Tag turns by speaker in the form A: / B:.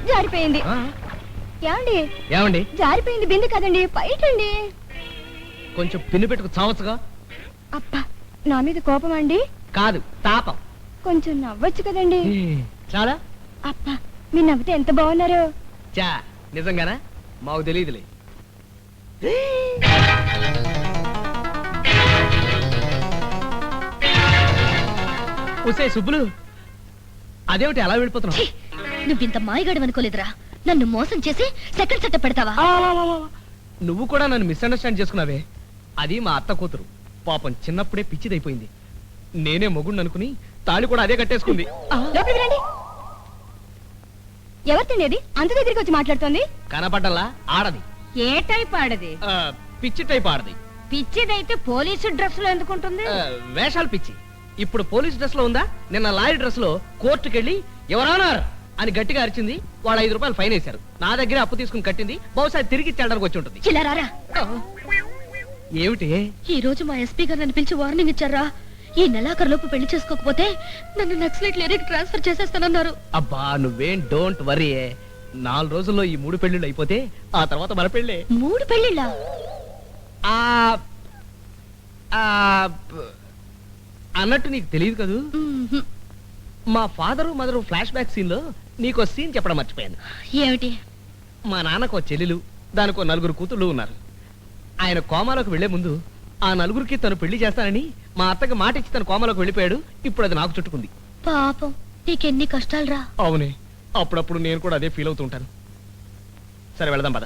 A: జారిపోయింది. ఏమండి
B: ఏమండి
A: జారిపోయింది బింది కదండి, పైటండి.
B: కొంచెం పిన్ను పెట్టుకు చావచ్చుగా.
A: అబ్బా, నా మీద కోపం అండి?
B: కాదు, తాపం.
A: కొంచెం నవ్వచ్చు కదండి.
B: చాలా.
A: అబ్బా, మీరు నవ్వితే ఎంత బాగున్నారు.
B: చా, నిజంగానా? మాకు తెలియదులే. ఉసే సుబ్బులు, అదేమిటి అలా వెళ్ళిపోతున్నావు?
C: నువ్వింత మాయగాడు అనుకోలేదురా. నన్ను మోసం చేసి సెకండ్ సెట్ పెడతావా?
B: నువ్వు కూడా నన్ను మిస్అండర్స్టాండ్ చేసుకున్నావే. అది మా అత్త కూతురు, పాపం చిన్నప్పుడే పిచ్చిదైపోయింది. నేనే మొగుడిని అనుకుని తాళి కూడా అదే కట్టేసుకుంది.
A: ఎవరు తినేది అంత దగ్గరికి వచ్చి మాట్లాడుతోంది?
B: కనపడ్డలా ఆడది.
A: ఏ టైప్ ఆడది?
B: పిచ్చి టైప్ ఆడది.
A: పిచ్చిదైతే పోలీసు డ్రెస్ లో ఎందుకుంటుంది?
B: వేషాలు పిచ్చి. ఇప్పుడు పోలీస్ డ్రెస్ లో ఉందా? నిన్న లాయర్ డ్రెస్ లో కోర్టుకెళ్ళి ఎవరన్నారు అని గట్టిగా అరిచింది. వాళ్ళు 5 రూపాయలు ఫైన్ వేశారు. నా దగ్గర అప్పు తీసుకుని కట్టింది. బహుశా తిరిగి ఇచ్చేయడానికి వచ్చి ఉంటుంది.
C: ఇలా రారా.
B: ఏమిటి?
C: ఈ రోజు మా ఎస్పీ గారు నన్ను పిలిచి వార్నింగ్ ఇచ్చారా. ఈ నెలాఖరులోపు పెళ్లి చేసుకోకపోతే నన్ను నక్సలైట్ ఏరియాకి ట్రాన్స్ఫర్ చేసేస్తానన్నారు.
B: అబ్బా, నువ్వేం డోంట్ వరీ. 4 రోజుల్లో ఈ 3 పెళ్లిళ్ళు అయిపోతే ఆ తర్వాత మన పెళ్ళే.
C: 3 పెళ్లిళ్ళా?
B: అన్నట్టు నీకు తెలియదు కదూ. మా father mother flash back scene లో నీకో సీన్ చెప్పడం మర్చిపోయాను.
C: ఏమిటి?
B: మా నాన్నకు చెల్లెలు, దానికో 4 కూతుళ్ళు ఉన్నారు. ఆయన కోమాలోకి వెళ్లే ముందు ఆ 4కి తను పెళ్లి చేస్తానని మా అత్తకి మాట ఇచ్చి తను కోమాలోకి వెళ్ళిపోయాడు. ఇప్పుడు అది నాకు చుట్టుకుంది.
C: పాపం, నీకెన్ని కష్టాలు రా.
B: అవునే, అప్పుడప్పుడు నేను కూడా అదే ఫీల్ అవుతూ ఉంటాను. సరే, వెళదాం పద.